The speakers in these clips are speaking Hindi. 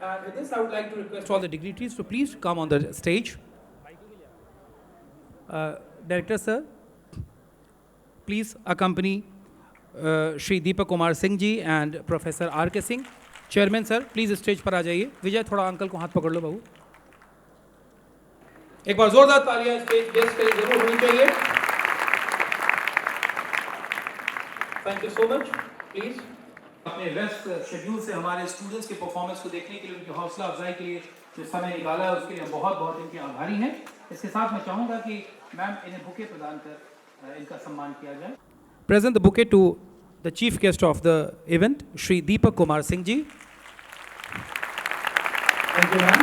With this, I would like to request all the dignitaries to please come on the stage. Director sir, please accompany Shri Deepak Kumar Singh ji and Professor R.K. Singh. Chairman sir, please stage पर आ जाइए. विजय थोड़ा अंकल को हाथ पकड़ लो बाबू. एक बार जोरदार तालियां स्टेज गेस्ट के लिए जरूर होनी चाहिए. Thank you so much. Please. अपने व्यस्त शेड्यूल से हमारे स्टूडेंट्स के परफॉर्मेंस को देखने के लिए, उनकी हौसला अफजाई के लिए जो समय निकाला है उसके लिए बहुत बहुत इनके आभारी हैं. इसके साथ मैं चाहूँगा कि मैम इन्हें बुके प्रदान कर इनका सम्मान किया जाए. Present the bouquet to the chief guest of the event, Shri Deepak Kumar Singh ji. Thank you, ma'am.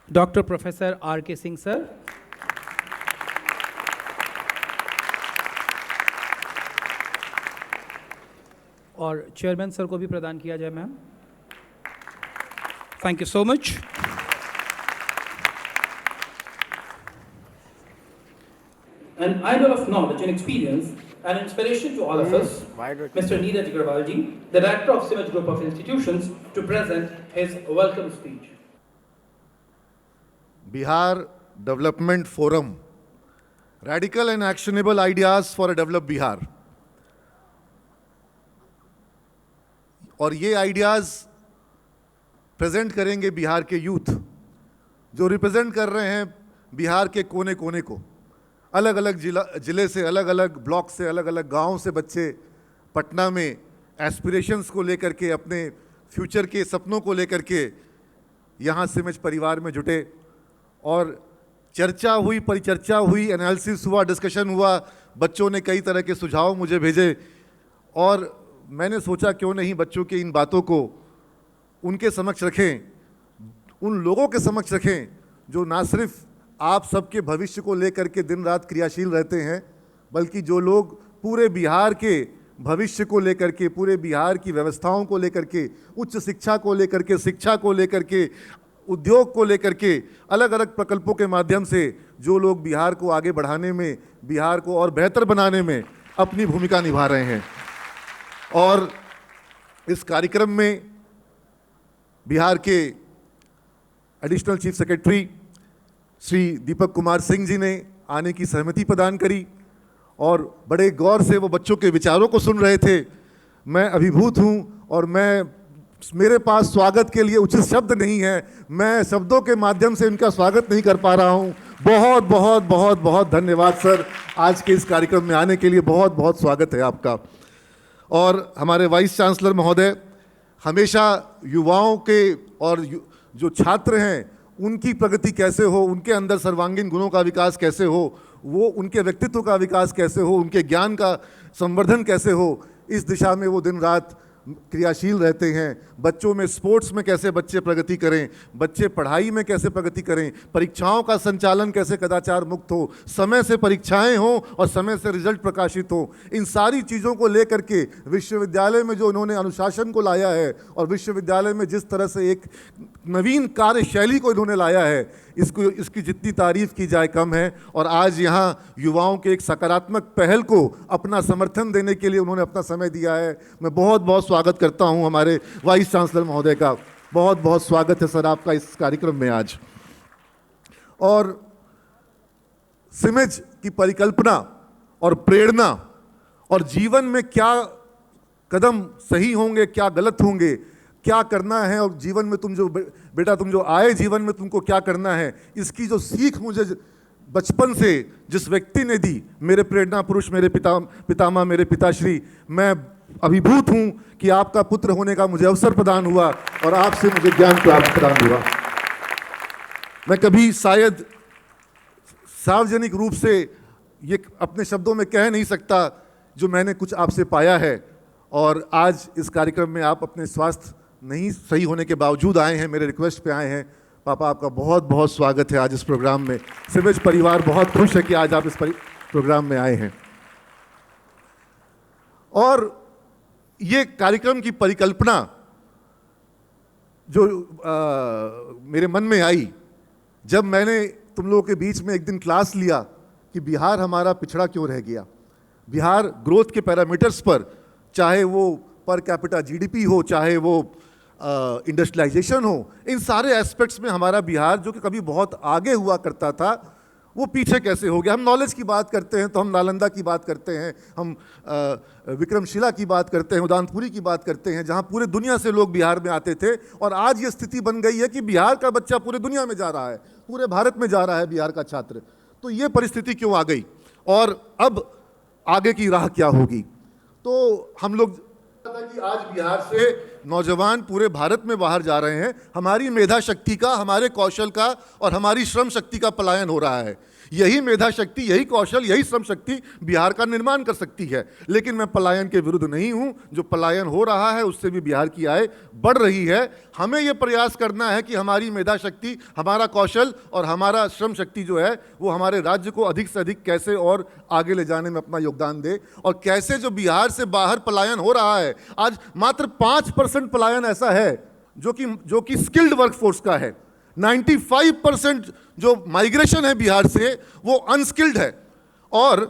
Dr. Professor R.K. Singh sir. और चेयरमैन सर को भी प्रदान किया जाए ma'am. Thank you so much. An idol of knowledge and experience, an inspiration to all of us, Mr. Neeraj Agrawal ji, the director of Simaj Group of Institutions, to present his welcome speech. Bihar Development Forum, radical and actionable ideas for a developed Bihar. और ये आइडियाज़ प्रेजेंट करेंगे बिहार के यूथ जो रिप्रेजेंट कर रहे हैं बिहार के कोने कोने को. अलग अलग ज़िले से, अलग अलग ब्लॉक से, अलग अलग गांव से बच्चे पटना में एस्पिरेशंस को लेकर के, अपने फ्यूचर के सपनों को लेकर के यहाँ सिमज परिवार में जुटे. और चर्चा हुई, परिचर्चा हुई, एनालिसिस हुआ, डिस्कशन हुआ. बच्चों ने कई तरह के सुझाव मुझे भेजे और मैंने सोचा क्यों नहीं बच्चों की इन बातों को उनके समक्ष रखें, उन लोगों के समक्ष रखें जो ना सिर्फ आप सबके भविष्य को लेकर के दिन रात क्रियाशील रहते हैं, बल्कि जो लोग पूरे बिहार के भविष्य को लेकर के, पूरे बिहार की व्यवस्थाओं को लेकर के, उच्च शिक्षा को लेकर के, शिक्षा को लेकर के, उद्योग को लेकर के, अलग अलग प्रकल्पों के माध्यम से जो लोग बिहार को आगे बढ़ाने में, बिहार को और बेहतर बनाने में अपनी भूमिका निभा रहे हैं. और इस कार्यक्रम में बिहार के additional chief secretary Shri Deepak Kumar Singh ji ने आने की सहमति प्रदान करी और बड़े गौर से वो बच्चों के विचारों को सुन रहे थे. मैं अभिभूत हूँ और मेरे पास स्वागत के लिए उचित शब्द नहीं है. मैं शब्दों के माध्यम से इनका स्वागत नहीं कर पा रहा हूँ. बहुत बहुत बहुत बहुत धन्यवाद सर, आज के इस कार्यक्रम में आने के लिए बहुत बहुत स्वागत है आपका. और हमारे वाइस चांसलर महोदय हमेशा युवाओं के और जो छात्र हैं उनकी प्रगति कैसे हो, उनके अंदर सर्वांगीण गुणों का विकास कैसे हो, वो उनके व्यक्तित्व का विकास कैसे हो, उनके ज्ञान का संवर्धन कैसे हो, इस दिशा में वो दिन रात क्रियाशील रहते हैं. बच्चों में स्पोर्ट्स में कैसे बच्चे प्रगति करें, बच्चे पढ़ाई में कैसे प्रगति करें, परीक्षाओं का संचालन कैसे कदाचार मुक्त हो, समय से परीक्षाएं हो और समय से रिजल्ट प्रकाशित हो, इन सारी चीज़ों को लेकर के विश्वविद्यालय में जो उन्होंने अनुशासन को लाया है और विश्वविद्यालय में जिस तरह से एक नवीन कार्यशैली को इन्होंने लाया है, इसकी जितनी तारीफ़ की जाए कम है. और आज यहाँ युवाओं के एक सकारात्मक पहल को अपना समर्थन देने के लिए उन्होंने अपना समय दिया है. मैं बहुत बहुत स्वागत करता हूँ हमारे वाइस चांसलर महोदय का. बहुत बहुत स्वागत है सर आपका इस कार्यक्रम में आज. और सिमज की परिकल्पना और प्रेरणा और जीवन में क्या कदम सही होंगे, क्या गलत होंगे, क्या करना है और जीवन में तुम जो आए जीवन में तुमको क्या करना है, इसकी जो सीख मुझे बचपन से जिस व्यक्ति ने दी, मेरे प्रेरणा पुरुष, मेरे पितामह, मेरे पिताश्री, मैं अभिभूत हूँ कि आपका पुत्र होने का मुझे अवसर प्रदान हुआ और आपसे मुझे ज्ञान प्राप्त प्रदान हुआ. मैं कभी शायद सार्वजनिक रूप से ये अपने शब्दों में कह नहीं सकता जो मैंने कुछ आपसे पाया है. और आज इस कार्यक्रम में आप अपने स्वास्थ्य नहीं सही होने के बावजूद आए हैं, मेरे रिक्वेस्ट पे आए हैं. पापा आपका बहुत बहुत स्वागत है आज इस प्रोग्राम में. सिमज परिवार बहुत खुश है कि आज आप इस प्रोग्राम में आए हैं. और ये कार्यक्रम की परिकल्पना जो मेरे मन में आई जब मैंने तुम लोगों के बीच में एक दिन क्लास लिया कि बिहार हमारा पिछड़ा क्यों रह गया. बिहार ग्रोथ के पैरामीटर्स पर, चाहे वो पर कैपिटा जीडीपी हो, चाहे वो इंडस्ट्रियलाइजेशन हो, इन सारे एस्पेक्ट्स में हमारा बिहार जो कि कभी बहुत आगे हुआ करता था वो पीछे कैसे हो गया। हम नॉलेज की बात करते हैं तो हम नालंदा की बात करते हैं, हम विक्रमशिला की बात करते हैं, उदानपुरी की बात करते हैं, जहां पूरे दुनिया से लोग बिहार में आते थे। और आज ये स्थिति बन गई है कि बिहार का बच्चा पूरे दुनिया में जा रहा है, पूरे भारत में जा रहा है बिहार का छात्र। तो ये परिस्थिति क्यों आ गई और अब आगे की राह क्या होगी? तो हम लोग कि आज बिहार से नौजवान पूरे भारत में बाहर जा रहे हैं। हमारी मेधा शक्ति का, हमारे कौशल का और हमारी श्रम शक्ति का पलायन हो रहा है। यही मेधा शक्ति, यही कौशल, यही श्रम शक्ति बिहार का निर्माण कर सकती है। लेकिन मैं पलायन के विरुद्ध नहीं हूं। जो पलायन हो रहा है उससे भी बिहार की आय बढ़ रही है। हमें यह प्रयास करना है कि हमारी मेधा शक्ति, हमारा कौशल और हमारा श्रम शक्ति जो है वो हमारे राज्य को अधिक से अधिक कैसे और आगे ले जाने में अपना योगदान दे। और कैसे जो बिहार से बाहर पलायन हो रहा है, आज मात्र 5% पलायन ऐसा है जो कि स्किल्ड वर्कफोर्स का है। 95% जो माइग्रेशन है बिहार से वो अनस्किल्ड है। और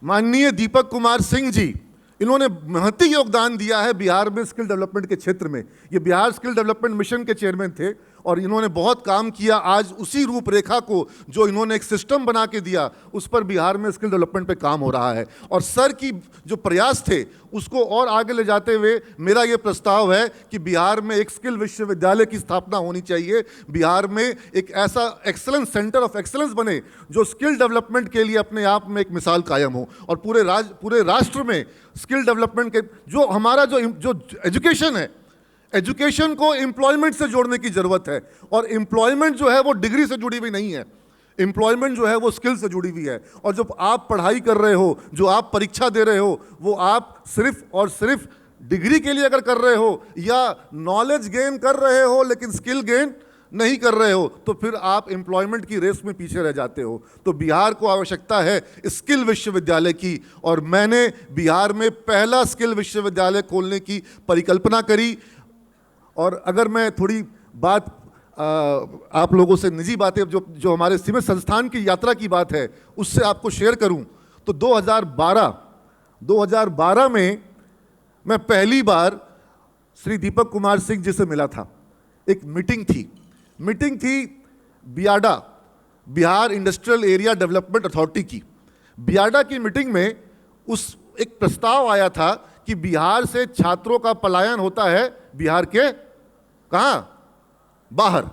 माननीय दीपक कुमार सिंह जी, इन्होंने महती योगदान दिया है बिहार में स्किल डेवलपमेंट के क्षेत्र में। ये बिहार स्किल डेवलपमेंट मिशन के चेयरमैन थे और इन्होंने बहुत काम किया। आज उसी रूपरेखा को जो इन्होंने एक सिस्टम बना के दिया, उस पर बिहार में स्किल डेवलपमेंट पे काम हो रहा है। और सर की जो प्रयास थे उसको और आगे ले जाते हुए मेरा ये प्रस्ताव है कि बिहार में एक स्किल विश्वविद्यालय की स्थापना होनी चाहिए। बिहार में एक ऐसा एक्सेलेंस सेंटर ऑफ एक्सेलेंस बने जो स्किल डेवलपमेंट के लिए अपने आप में एक मिसाल कायम हो। और पूरे राष्ट्र में स्किल डेवलपमेंट के जो हमारा जो एजुकेशन है, एजुकेशन को एम्प्लॉयमेंट से जोड़ने की जरूरत है। और एम्प्लॉयमेंट जो है वो डिग्री से जुड़ी हुई नहीं है, एम्प्लॉयमेंट जो है वो स्किल से जुड़ी हुई है। और जब आप पढ़ाई कर रहे हो, जो आप परीक्षा दे रहे हो, वो आप सिर्फ और सिर्फ डिग्री के लिए अगर कर रहे हो या नॉलेज गेन कर रहे हो लेकिन स्किल गेन नहीं कर रहे हो, तो फिर आप एम्प्लॉयमेंट की रेस में पीछे रह जाते हो। तो बिहार को आवश्यकता है स्किल विश्वविद्यालय की। और मैंने बिहार में पहला स्किल विश्वविद्यालय खोलने की परिकल्पना करी। और अगर मैं थोड़ी बात आप लोगों से निजी बातें जो हमारे सीमित संस्थान की यात्रा की बात है उससे आपको शेयर करूं, तो 2012 में मैं पहली बार श्री दीपक कुमार सिंह जी से मिला था। एक मीटिंग थी BIADA, Bihar industrial area development authority की। बियाडा की मीटिंग में एक प्रस्ताव आया था कि बिहार से छात्रों का पलायन होता है बिहार के कहाँ? बाहर।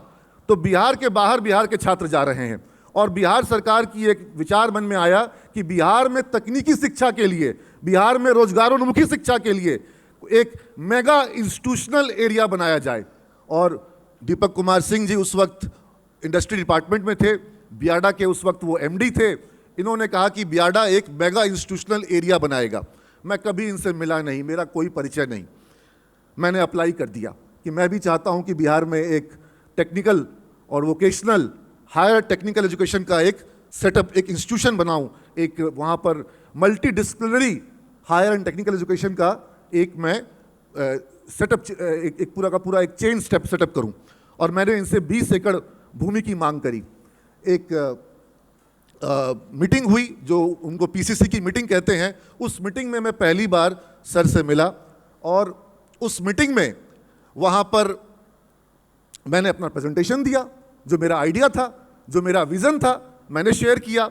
तो बिहार के बाहर बिहार के छात्र जा रहे हैं। और बिहार सरकार की एक विचार मन में आया कि बिहार में तकनीकी शिक्षा के लिए, बिहार में रोजगारोन्मुखी शिक्षा के लिए एक मेगा इंस्टीट्यूशनल एरिया बनाया जाए। और दीपक कुमार सिंह जी उस वक्त इंडस्ट्री डिपार्टमेंट में थे, बियाडा के उस वक्त वो एमडी थे। इन्होंने कहा कि बियाडा एक मेगा इंस्टीट्यूशनल एरिया बनाएगा। मैं कभी इनसे मिला नहीं, मेरा कोई परिचय नहीं। मैंने अप्लाई कर दिया कि मैं भी चाहता हूं कि बिहार में एक टेक्निकल और वोकेशनल हायर टेक्निकल एजुकेशन का एक सेटअप, एक इंस्टीट्यूशन बनाऊं। एक वहां पर multidisciplinary higher and technical education का एक मैं सेटअप, एक पूरा का पूरा एक चेन स्टेप सेटअप करूं। और मैंने इनसे 20 एकड़ भूमि की मांग करी। एक मीटिंग हुई जो उनको पीसीसी की मीटिंग कहते हैं। उस मीटिंग में मैं पहली बार सर से मिला और उस मीटिंग में वहाँ पर मैंने अपना प्रेजेंटेशन दिया, जो मेरा आइडिया था, जो मेरा विज़न था, मैंने शेयर किया।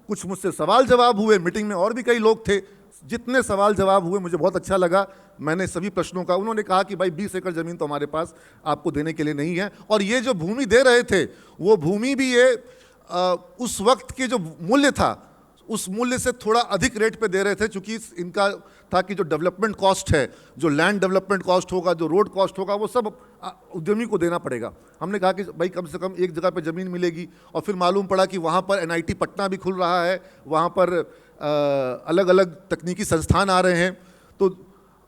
कुछ मुझसे सवाल जवाब हुए। मीटिंग में और भी कई लोग थे। जितने सवाल जवाब हुए मुझे बहुत अच्छा लगा। मैंने सभी प्रश्नों का, उन्होंने कहा कि भाई 20 एकड़ ज़मीन तो हमारे पास आपको देने के लिए नहीं है। और ये जो भूमि दे रहे थे वो भूमि भी ये उस वक्त के जो मूल्य था उस मूल्य से थोड़ा अधिक रेट पे दे रहे थे, चूँकि इनका था कि जो डेवलपमेंट कॉस्ट है, जो लैंड डेवलपमेंट कॉस्ट होगा, जो रोड कॉस्ट होगा, वो सब उद्यमी को देना पड़ेगा। हमने कहा कि भाई कम से कम एक जगह पे ज़मीन मिलेगी। और फिर मालूम पड़ा कि वहाँ पर NIT पटना भी खुल रहा है, वहाँ पर अलग अलग तकनीकी संस्थान आ रहे हैं। तो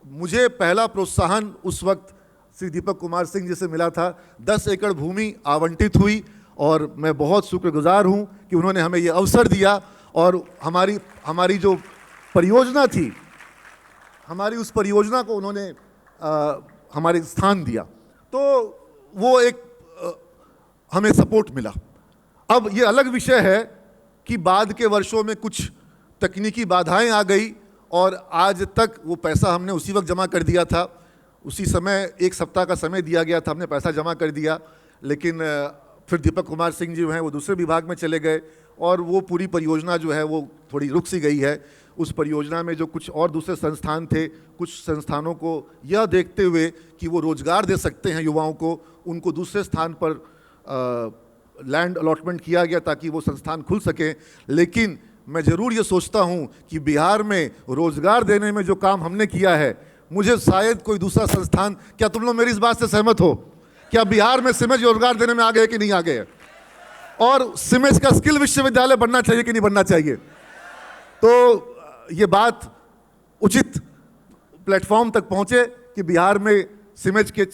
मुझे पहला प्रोत्साहन उस वक्त श्री दीपक कुमार सिंह जी से मिला था। 10 एकड़ भूमि आवंटित हुई और मैं बहुत शुक्रगुजार हूँ कि उन्होंने हमें ये अवसर दिया। और हमारी जो परियोजना थी, हमारी उस परियोजना को उन्होंने हमारे स्थान दिया। तो वो एक हमें सपोर्ट मिला। अब ये अलग विषय है कि बाद के वर्षों में कुछ तकनीकी बाधाएं आ गई और आज तक वो पैसा हमने उसी वक्त जमा कर दिया था। उसी समय 1 सप्ताह का समय दिया गया था, हमने पैसा जमा कर दिया, लेकिन फिर दीपक कुमार सिंह जी जो हैं वो दूसरे विभाग में चले गए और वो पूरी परियोजना जो है वो थोड़ी रुक सी गई है। उस परियोजना में जो कुछ और दूसरे संस्थान थे, कुछ संस्थानों को यह देखते हुए कि वो रोजगार दे सकते हैं युवाओं को, उनको दूसरे स्थान पर लैंड अलॉटमेंट किया गया ताकि वो संस्थान खुल सकें। लेकिन मैं ज़रूर ये सोचता हूँ कि बिहार में रोजगार देने में जो काम हमने किया है, मुझे शायद कोई दूसरा संस्थान, क्या तुम लोग मेरी इस बात से सहमत हो? क्या बिहार में सिमेज रोजगार देने में आगे है कि नहीं आगे है? और सिमेज का स्किल विश्वविद्यालय बनना चाहिए कि नहीं बनना चाहिए? तो ये बात उचित प्लेटफॉर्म तक पहुंचे कि बिहार में सिमेज के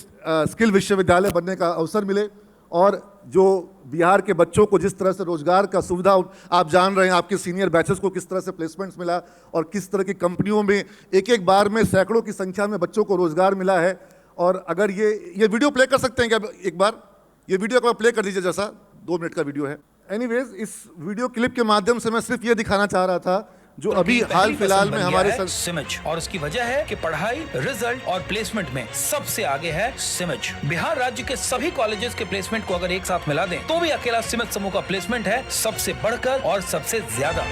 स्किल विश्वविद्यालय बनने का अवसर मिले, और जो बिहार के बच्चों को जिस तरह से रोजगार का सुविधा आप जान रहे हैं, आपके सीनियर बैचेस को किस तरह से प्लेसमेंट्स मिला और किस तरह की कंपनियों में एक बार में सैकड़ों की संख्या में बच्चों को रोजगार मिला है। और अगर ये वीडियो प्ले कर सकते हैं क्या एक बार? ये वीडियो को प्ले कर दीजिए, जैसा 2 मिनट का वीडियो है। एनीवेज, इस वीडियो क्लिप के माध्यम से मैं सिर्फ ये दिखाना चाह रहा था जो अभी हाल फिलहाल में हमारे सिमेज, और उसकी वजह है कि पढ़ाई, रिजल्ट और प्लेसमेंट में सबसे आगे है सिमेज। बिहार राज्य के सभी कॉलेजेस के प्लेसमेंट को अगर एक साथ मिला दें तो भी अकेला सिमेज समूह का प्लेसमेंट है सबसे बढ़कर और सबसे ज्यादा।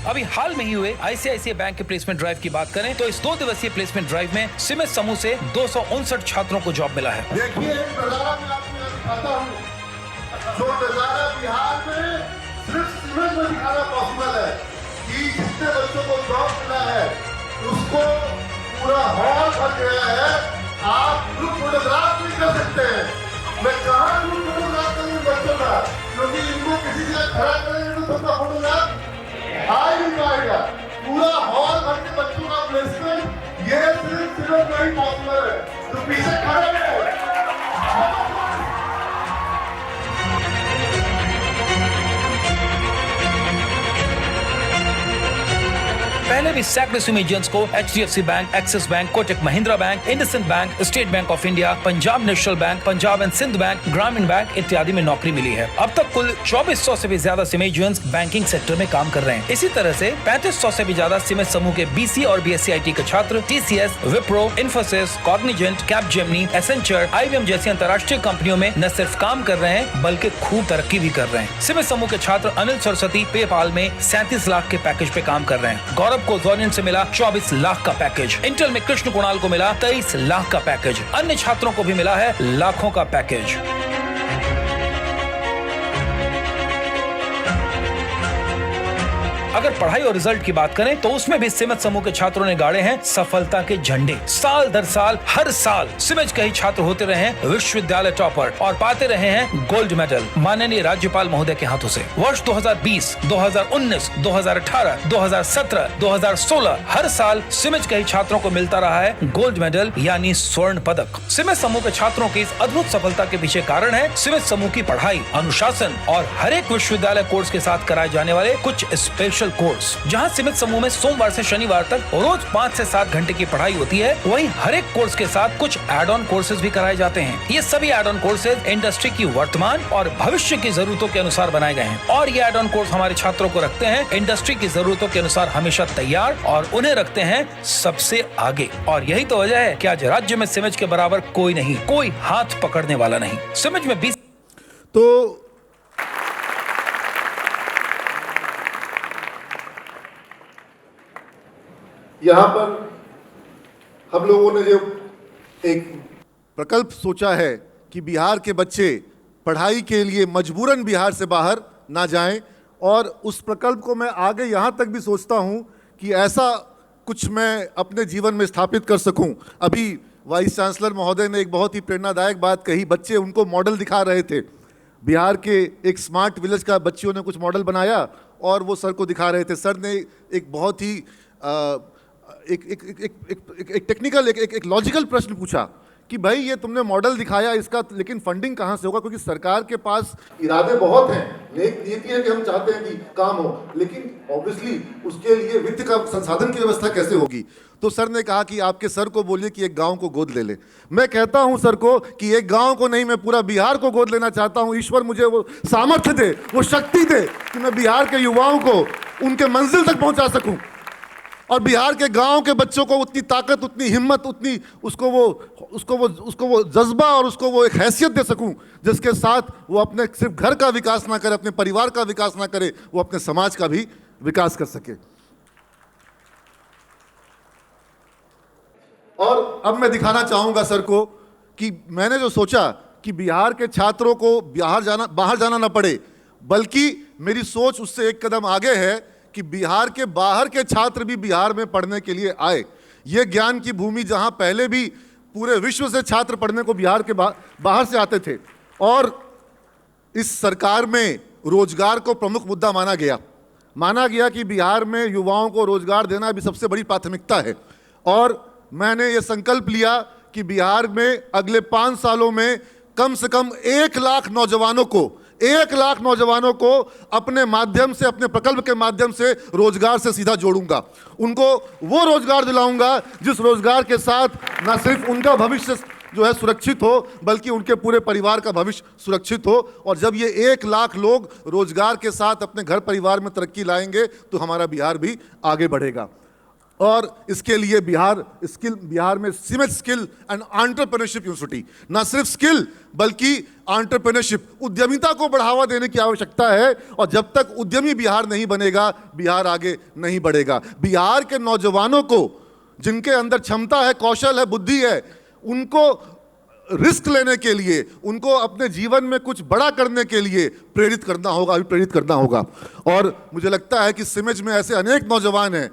अभी हाल में ही हुए आईसीआईसीआई बैंक के प्लेसमेंट ड्राइव की बात करें तो इस 2 दिवसीय प्लेसमेंट ड्राइव में सिमेज समूह से 259 छात्रों को जॉब मिला है। देखिए, नजारा मैं आपको दिखाता हूं, जो नजारा बिहार में सिर्फ सिमेज में दिखाना पॉसिबल है कि जितने बच्चों को जॉब मिला है उसको पूरा हॉल भर गया है। आप ग्रुप फोटोग्राफ नहीं कर सकते हैं। मैं कहाँ ग्रुप फोटोग्राफ करूँ बच्चों का, क्योंकि इनको किसी जगह खड़ा करेंगे तो सबका फोटोग्राफ आ ही नहीं पाएगा। पूरा हॉल भर के बच्चों का प्लेसमेंट ये सिर्फ सिमेज में ही पॉसिबल है। तो पीछे खड़े हैं। पहले भी सैकड़ों सिमेजियंस को HDFC Bank, Axis Bank, Kotak Mahindra Bank, IndusInd Bank, State Bank of India, Punjab National Bank, Punjab and Sindh Bank, ग्रामीण बैंक इत्यादि में नौकरी मिली है। अब तक कुल 2400 से भी ज्यादा सिमेजियंस बैंकिंग सेक्टर में काम कर रहे हैं। इसी तरह से 3500 से भी ज्यादा सिमेज समूह के बीसी और बीएससी आईटी के छात्र TCS, Wipro, Infosys, Cognizant, Capgemini, Accenture, IBM जैसी अंतर्राष्ट्रीय कंपनियों में न सिर्फ काम कर रहे हैं बल्कि खूब तरक्की भी कर रहे हैं। सिमेज समूह के छात्र अनिल सरस्वती पेपाल में 37 लाख के पैकेज पे काम कर रहे हैं। गौरव को जोनियन से मिला 24 लाख का पैकेज। इंटेल में कृष्ण कुणाल को मिला 23 लाख का पैकेज। अन्य छात्रों को भी मिला है लाखों का पैकेज। अगर पढ़ाई और रिजल्ट की बात करें तो उसमें भी सिमेज समूह के छात्रों ने गाड़े हैं सफलता के झंडे। साल दर साल हर साल सिमेज के ही छात्र होते रहे हैं विश्वविद्यालय टॉपर और पाते रहे हैं गोल्ड मेडल माननीय राज्यपाल महोदय के हाथों से। वर्ष 2020, 2019, 2018, 2017, 2016 हर साल सिमेज के ही छात्रों को मिलता रहा है गोल्ड मेडल यानी स्वर्ण पदक। सिमेज समूह के छात्रों की इस अद्भुत सफलता के पीछे कारण है सिमेज समूह की पढ़ाई, अनुशासन और हर एक विश्वविद्यालय कोर्स के साथ कराए जाने वाले कुछ स्पेशल कोर्स। जहां सिमेज समूह में सोमवार से शनिवार तक रोज 5 से 7 घंटे की पढ़ाई होती है, वहीं हर एक कोर्स के साथ कुछ एड ऑन कोर्सेज भी कराए जाते हैं। ये सभी एड ऑन कोर्सेज इंडस्ट्री की वर्तमान और भविष्य की जरूरतों के अनुसार बनाए गए हैं और ये एड ऑन कोर्स हमारे छात्रों को रखते हैं इंडस्ट्री की जरूरतों के अनुसार हमेशा तैयार और उन्हें रखते हैं सबसे आगे। और यही तो वजह है कि आज राज्य में सिमेज के बराबर कोई नहीं, कोई हाथ पकड़ने वाला नहीं। सिमेज में 20 तो यहाँ पर हम लोगों ने जो एक प्रकल्प सोचा है कि बिहार के बच्चे पढ़ाई के लिए मजबूरन बिहार से बाहर ना जाएं, और उस प्रकल्प को मैं आगे यहाँ तक भी सोचता हूँ कि ऐसा कुछ मैं अपने जीवन में स्थापित कर सकूँ। अभी वाइस चांसलर महोदय ने एक बहुत ही प्रेरणादायक बात कही। बच्चे उनको मॉडल दिखा रहे थे। बिहार के एक स्मार्ट विलेज का बच्चियों ने कुछ मॉडल बनाया और वो सर को दिखा रहे थे। सर ने एक बहुत ही एक टेक्निकल एक लॉजिकल प्रश्न पूछा कि भाई ये तुमने मॉडल दिखाया इसका, लेकिन फंडिंग कहाँ से होगा? क्योंकि सरकार के पास इरादे बहुत हैं, नेक नीति है कि हम चाहते हैं कि काम हो, लेकिन ऑब्वियसली उसके लिए वित्त का संसाधन की व्यवस्था कैसे होगी? तो सर ने कहा कि आपके सर को बोलिए कि एक गांव को गोद ले ले। मैं कहता हूं सर को कि एक गांव को नहीं, मैं पूरा बिहार को गोद लेना चाहता हूं। ईश्वर मुझे वो सामर्थ्य दे, वो शक्ति दे कि मैं बिहार के युवाओं को उनके मंजिल तक पहुंचा सकूं। और बिहार के गांव के बच्चों को उतनी ताकत, उतनी हिम्मत, उतनी उसको वो जज्बा और उसको वो एक हैसियत दे सकूं जिसके साथ वो अपने सिर्फ घर का विकास ना करे, अपने परिवार का विकास ना करे, वो अपने समाज का भी विकास कर सके। और अब मैं दिखाना चाहूंगा सर को कि मैंने जो सोचा कि बिहार के छात्रों को बाहर जाना ना पड़े, बल्कि मेरी सोच उससे एक कदम आगे है कि बिहार के बाहर के छात्र भी बिहार में पढ़ने के लिए आए। ये ज्ञान की भूमि जहां पहले भी पूरे विश्व से छात्र पढ़ने को बिहार के बाहर से आते थे, और इस सरकार में रोजगार को प्रमुख मुद्दा माना गया कि बिहार में युवाओं को रोजगार देना भी सबसे बड़ी प्राथमिकता है। और मैंने ये संकल्प लिया कि बिहार में अगले 5 सालों में कम से कम 1 लाख नौजवानों को अपने माध्यम से, अपने प्रकल्प के माध्यम से रोजगार से सीधा जोड़ूंगा। उनको वो रोजगार दिलाऊंगा जिस रोजगार के साथ न सिर्फ उनका भविष्य जो है सुरक्षित हो, बल्कि उनके पूरे परिवार का भविष्य सुरक्षित हो। और जब ये 1 लाख लोग रोजगार के साथ अपने घर परिवार में तरक्की लाएंगे तो हमारा बिहार भी आगे बढ़ेगा। और इसके लिए बिहार में सीमेज स्किल एंड एंटरप्रेन्योरशिप यूनिवर्सिटी, ना सिर्फ स्किल बल्कि एंटरप्रेन्योरशिप, उद्यमिता को बढ़ावा देने की आवश्यकता है। और जब तक उद्यमी बिहार नहीं बनेगा, बिहार आगे नहीं बढ़ेगा। बिहार के नौजवानों को, जिनके अंदर क्षमता है, कौशल है, बुद्धि है, उनको रिस्क लेने के लिए, उनको अपने जीवन में कुछ बड़ा करने के लिए प्रेरित करना होगा। और मुझे लगता है कि सीमेज में ऐसे अनेक नौजवान हैं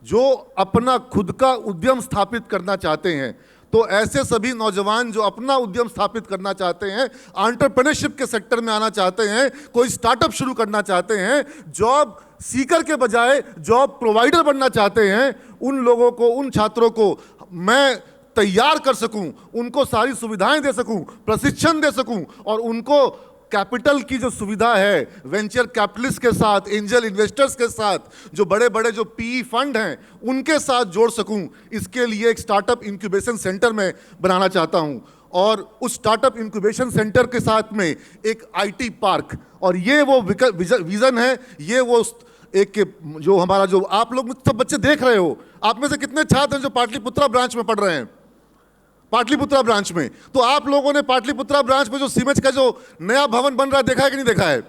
जो अपना खुद का उद्यम स्थापित करना चाहते हैं। तो ऐसे सभी नौजवान जो अपना उद्यम स्थापित करना चाहते हैं, एंटरप्रेन्योरशिप के सेक्टर में आना चाहते हैं, कोई स्टार्टअप शुरू करना चाहते हैं, जॉब सीकर के बजाय जॉब प्रोवाइडर बनना चाहते हैं, उन लोगों को, उन छात्रों को मैं तैयार कर सकूं, उनको सारी सुविधाएं दे सकूं, प्रशिक्षण दे सकूं, और उनको कैपिटल की जो सुविधा है, वेंचर कैपिटलिस्ट के साथ, एंजल इन्वेस्टर्स के साथ, जो बड़े बड़े जो पीई फंड हैं, उनके साथ जोड़ सकूं। इसके लिए एक स्टार्टअप इंक्यूबेशन सेंटर मैं बनाना चाहता हूं। और उस स्टार्टअप इंक्यूबेशन सेंटर के साथ में एक आईटी पार्क, और ये वो विजन है, ये वो एक जो हमारा, जो आप लोग सब बच्चे देख रहे हो, आप में से कितने छात्र हैं जो पाटलिपुत्रा ब्रांच में पढ़ रहे हैं? पाटलिपुत्रा ब्रांच में, तो आप लोगों ने पाटलिपुत्रा ब्रांच में जो सीमेज का जो नया भवन बन रहा है, देखा है कि नहीं देखा है?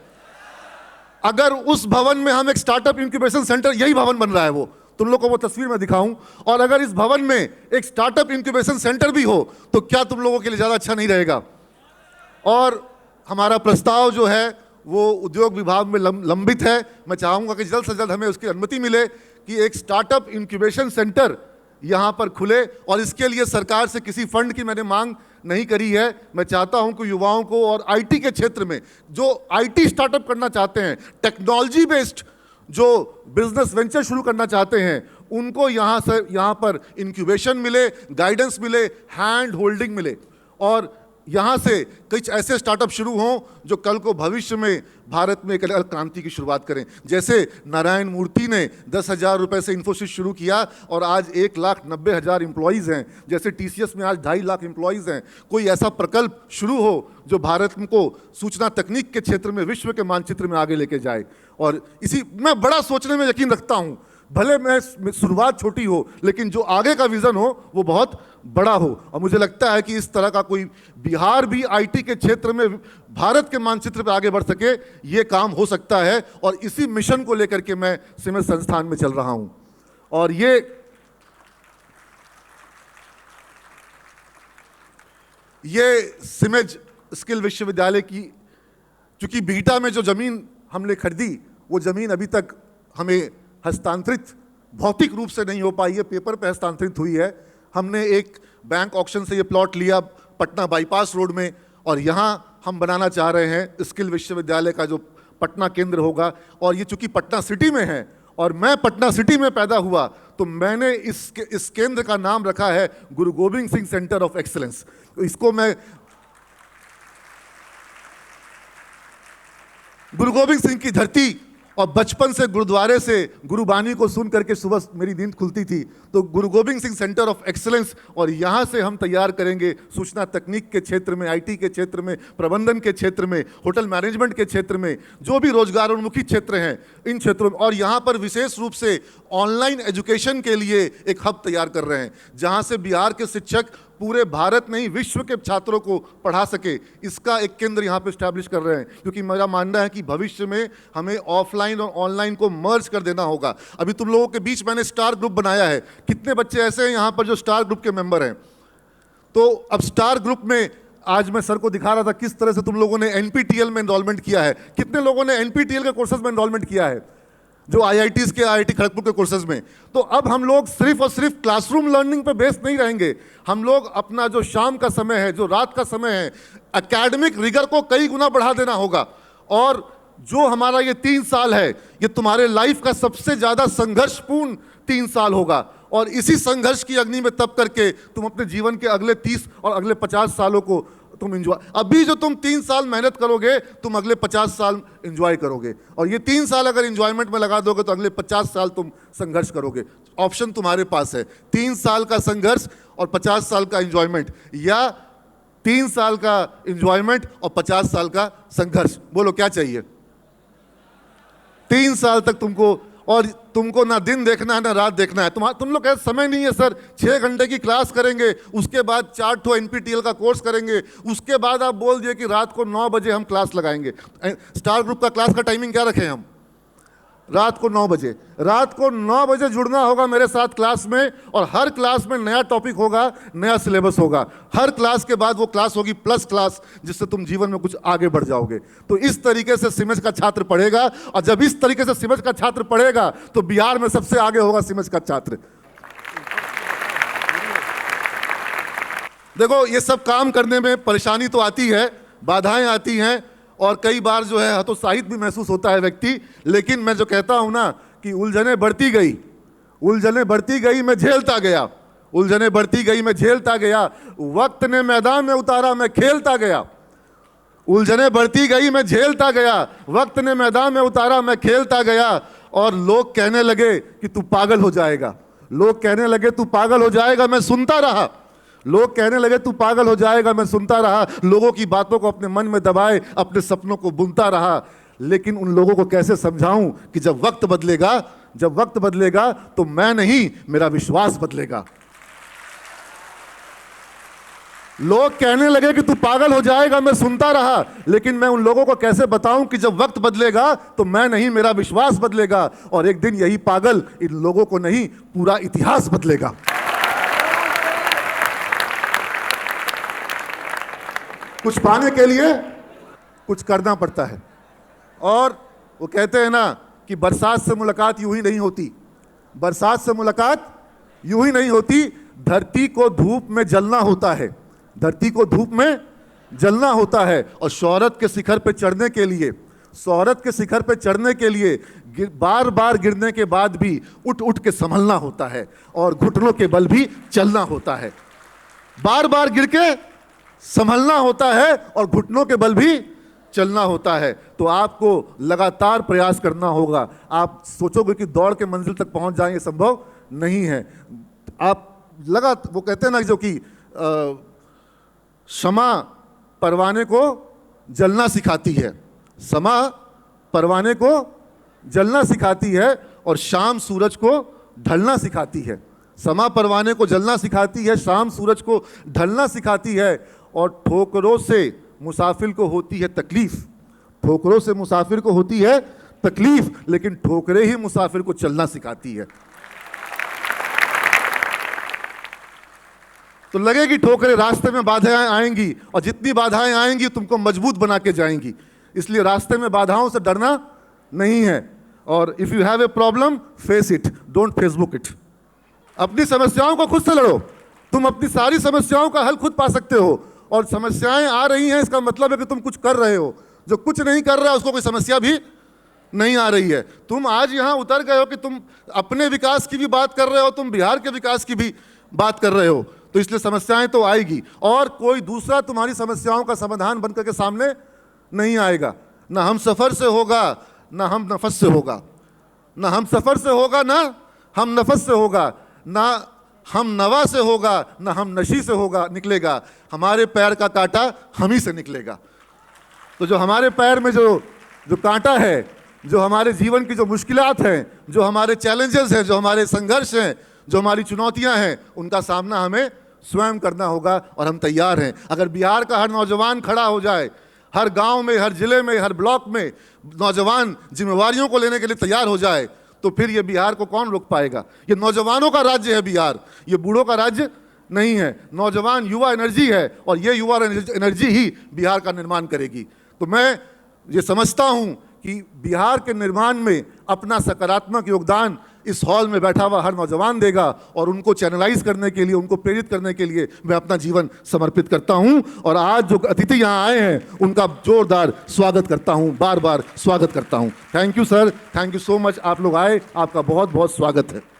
अगर उस भवन में हम एक स्टार्टअप इंक्यूबेशन सेंटर, यही भवन बन रहा है वो, तुम लोग को वो तस्वीर में दिखाऊं, और अगर इस भवन में एक स्टार्टअप इंक्यूबेशन सेंटर भी हो तो क्या तुम लोगों के लिए ज्यादा अच्छा नहीं रहेगा? और हमारा प्रस्ताव जो है वो उद्योग विभाग में लंबित है। मैं चाहूंगा कि जल्द से जल्द हमें उसकी अनुमति मिले कि एक स्टार्टअप इंक्यूबेशन सेंटर यहाँ पर खुले। और इसके लिए सरकार से किसी फंड की मैंने मांग नहीं करी है। मैं चाहता हूँ कि युवाओं को, और आईटी के क्षेत्र में जो आईटी स्टार्टअप करना चाहते हैं, टेक्नोलॉजी बेस्ड जो बिजनेस वेंचर शुरू करना चाहते हैं, उनको यहाँ पर इंक्यूबेशन मिले, गाइडेंस मिले, हैंड होल्डिंग मिले, और यहाँ से कुछ ऐसे स्टार्टअप शुरू हों जो कल को भविष्य में भारत में एक अलग क्रांति की शुरुआत करें। जैसे नारायण मूर्ति ने 10,000 रुपये से इन्फोसिस शुरू किया और आज 1,90,000 एम्प्लॉयज़ हैं। जैसे टीसीएस में आज 2.5 लाख एम्प्लॉयज़ हैं। कोई ऐसा प्रकल्प शुरू हो जो भारत को सूचना तकनीक के क्षेत्र में विश्व के मानचित्र में आगे लेके जाए। और इसी मैं बड़ा सोचने में यकीन रखता हूँ, भले मैं शुरुआत छोटी हो, लेकिन जो आगे का विजन हो वो बहुत बड़ा हो। और मुझे लगता है कि इस तरह का कोई बिहार भी आईटी के क्षेत्र में भारत के मानचित्र पर आगे बढ़ सके, ये काम हो सकता है। और इसी मिशन को लेकर के मैं सीमेज संस्थान में चल रहा हूं। और ये सीमेज स्किल विश्वविद्यालय की, चूंकि बीटा में जो जमीन हमने खरीदी, वो जमीन अभी तक हमें हस्तांतरित भौतिक रूप से नहीं हो पाई है, पेपर पे हस्तांतरित हुई है। हमने एक बैंक ऑक्शन से ये प्लॉट लिया पटना बाईपास रोड में, और यहाँ हम बनाना चाह रहे हैं स्किल विश्वविद्यालय का जो पटना केंद्र होगा। और ये चूंकि पटना सिटी में है और मैं पटना सिटी में पैदा हुआ, तो मैंने इस केंद्र का नाम रखा है गुरु Govind Singh centre of excellence. तो इसको मैं गुरु गोविंद सिंह की धरती, और बचपन से गुरुद्वारे से गुरुबानी को सुन करके सुबह मेरी नींद खुलती थी। तो गुरु Govind Singh centre of excellence, और यहाँ से हम तैयार करेंगे सूचना तकनीक के क्षेत्र में, आईटी के क्षेत्र में, प्रबंधन के क्षेत्र में, होटल मैनेजमेंट के क्षेत्र में, जो भी रोजगारोन्मुखी क्षेत्र हैं इन क्षेत्रों में। और यहाँ पर विशेष रूप से ऑनलाइन एजुकेशन के लिए एक हब तैयार कर रहे हैं, जहां से बिहार के शिक्षक पूरे भारत नहीं विश्व के छात्रों को पढ़ा सके। इसका एक केंद्र यहाँ पे स्टैब्लिश कर रहे हैं, क्योंकि मेरा मानना है कि भविष्य में हमें ऑफलाइन और ऑनलाइन को मर्ज कर देना होगा। अभी तुम लोगों के बीच मैंने स्टार ग्रुप बनाया है। कितने बच्चे ऐसे हैं यहाँ पर जो स्टार ग्रुप के मेंबर हैं? तो अब स्टार ग्रुप में आज मैं सर को दिखा रहा था किस तरह से तुम लोगों ने एनपीटीईएल में एनरोलमेंट किया है। कितने लोगों ने एनपीटीईएल के कोर्सेज में एनरोलमेंट किया है, जो आईआईटीज के, आईआईटी खड़गपुर के कोर्सेज में? तो अब हम लोग सिर्फ और सिर्फ क्लासरूम लर्निंग पे बेस नहीं रहेंगे। हम लोग अपना जो शाम का समय है, जो रात का समय है, एकेडमिक रिगर को कई गुना बढ़ा देना होगा। और जो हमारा ये 3 साल है, ये तुम्हारे लाइफ का सबसे ज्यादा संघर्षपूर्ण 3 साल होगा। और इसी संघर्ष की अग्नि में तप करके तुम अपने जीवन के अगले 30 और अगले 50 सालों को तुम एंजॉय, अभी जो तुम 3 साल मेहनत करोगे, तुम अगले 50 साल एंजॉय करोगे। और ये 3 साल अगर एंजॉयमेंट में लगा दोगे तो अगले 50 साल तुम संघर्ष करोगे। ऑप्शन तुम्हारे पास है, 3 साल का संघर्ष और 50 साल का एंजॉयमेंट, या 3 साल का एंजॉयमेंट और 50 साल का संघर्ष। बोलो क्या चाहिए? 3 साल तक तुमको ना दिन देखना है ना रात देखना है। तुम लोग कहते समय नहीं है सर, 6 घंटे की क्लास करेंगे, उसके बाद 4 ठो एनपीटीईएल का कोर्स करेंगे, उसके बाद आप बोल दिए कि रात को 9 बजे हम क्लास लगाएंगे। स्टार ग्रुप का क्लास का टाइमिंग क्या रखें हम? रात को 9 बजे। रात को 9 बजे जुड़ना होगा मेरे साथ क्लास में, और हर क्लास में नया टॉपिक होगा, नया सिलेबस होगा। हर क्लास के बाद वो क्लास होगी प्लस क्लास, जिससे तुम जीवन में कुछ आगे बढ़ जाओगे। तो इस तरीके से सिमेज का छात्र पढ़ेगा, और जब इस तरीके से सिमेज का छात्र पढ़ेगा तो बिहार में सबसे आगे होगा सिमेज का छात्र। देखो, ये सब काम करने में परेशानी तो आती है, बाधाएं आती हैं, और कई बार जो है हतोत्साहित भी महसूस होता है व्यक्ति। लेकिन मैं जो कहता हूं ना कि उलझने बढ़ती गई, मैं झेलता गया। उलझने बढ़ती गई, मैं झेलता गया। वक्त ने मैदान में उतारा, मैं खेलता गया। उलझने बढ़ती गई, मैं झेलता गया। वक्त ने मैदान में उतारा, मैं खेलता गया। और लोग कहने लगे कि तू पागल हो जाएगा। लोग कहने लगे तू पागल हो जाएगा, मैं सुनता रहा। लोग कहने लगे तू पागल हो जाएगा, मैं सुनता रहा। लोगों की बातों को अपने मन में दबाए, अपने सपनों को बुनता रहा। लेकिन उन लोगों को कैसे समझाऊं कि जब वक्त बदलेगा तो मैं नहीं, मेरा विश्वास बदलेगा। लोग कहने लगे कि तू पागल हो जाएगा, मैं सुनता रहा। लेकिन मैं उन लोगों को कैसे बताऊं कि जब वक्त बदलेगा तो मैं नहीं, मेरा विश्वास बदलेगा। और एक दिन यही पागल इन लोगों को नहीं, पूरा इतिहास बदलेगा। कुछ पाने के लिए कुछ करना पड़ता है। और वो कहते हैं ना कि बरसात से मुलाकात यूं ही नहीं होती। बरसात से मुलाकात यूं ही नहीं होती। धरती को धूप में जलना होता है। धरती को धूप में जलना होता है। और शोहरत के शिखर पे चढ़ने के लिए बार बार गिरने के बाद भी उठ के संभलना होता है, और घुटनों के बल भी चलना होता है। बार बार गिर के संभलना होता है और घुटनों के बल भी चलना होता है। तो आपको लगातार प्रयास करना होगा। आप सोचोगे कि दौड़ के मंजिल तक पहुंच जाएं, ये संभव नहीं है। आप वो कहते हैं ना जो कि क्षमा परवाने को जलना सिखाती है। क्षमा परवाने को जलना सिखाती है, और शाम सूरज को ढलना सिखाती है। क्षमा परवाने को जलना सिखाती है, शाम सूरज को ढलना सिखाती है। और ठोकरों से मुसाफिर को होती है तकलीफ। ठोकरों से मुसाफिर को होती है तकलीफ, लेकिन ठोकरें ही मुसाफिर को चलना सिखाती है। तो लगेगी ठोकरें, रास्ते में बाधाएं आएंगी, और जितनी बाधाएं आएंगी तुमको मजबूत बना के जाएंगी। इसलिए रास्ते में बाधाओं से डरना नहीं है। और if you have a problem, face it, don't Facebook it. अपनी समस्याओं को खुद से लड़ो। तुम अपनी सारी समस्याओं का हल खुद पा सकते हो। और समस्याएं आ रही हैं, इसका मतलब है कि तुम कुछ कर रहे हो। जो कुछ नहीं कर रहा है उसको कोई समस्या भी नहीं आ रही है। तुम आज यहां उतर गए हो कि तुम अपने विकास की भी बात कर रहे हो, तुम बिहार के विकास की भी बात कर रहे हो। तो इसलिए समस्याएं तो आएगी, और कोई दूसरा तुम्हारी समस्याओं का समाधान बनकर के सामने नहीं आएगा। ना हम सफर से होगा, ना हम नफस से होगा। ना हम सफर से होगा, ना हम नफस से होगा। ना हम नवा से होगा, ना हम नशी से होगा निकलेगा। हमारे पैर का कांटा हम ही से निकलेगा। तो जो हमारे पैर में जो कांटा है, जो हमारे जीवन की जो मुश्किलात हैं, जो हमारे चैलेंजेस हैं, जो हमारे संघर्ष हैं, जो हमारी चुनौतियां हैं, उनका सामना हमें स्वयं करना होगा और हम तैयार हैं। अगर बिहार का हर नौजवान खड़ा हो जाए, हर गांव में, हर जिले में, हर ब्लॉक में नौजवान जिम्मेवारियों को लेने के लिए तैयार हो जाए, तो फिर ये बिहार को कौन रोक पाएगा। ये नौजवानों का राज्य है बिहार, ये बूढ़ों का राज्य नहीं है। नौजवान युवा एनर्जी है और ये युवा एनर्जी ही बिहार का निर्माण करेगी। तो मैं ये समझता हूँ कि बिहार के निर्माण में अपना सकारात्मक योगदान इस हॉल में बैठा हुआ हर नौजवान देगा और उनको चैनलाइज करने के लिए, उनको प्रेरित करने के लिए मैं अपना जीवन समर्पित करता हूं। और आज जो अतिथि यहाँ आए हैं उनका जोरदार स्वागत करता हूं, बार बार स्वागत करता हूं। Thank you sir, thank you so much. आप लोग आए, आपका बहुत बहुत स्वागत है।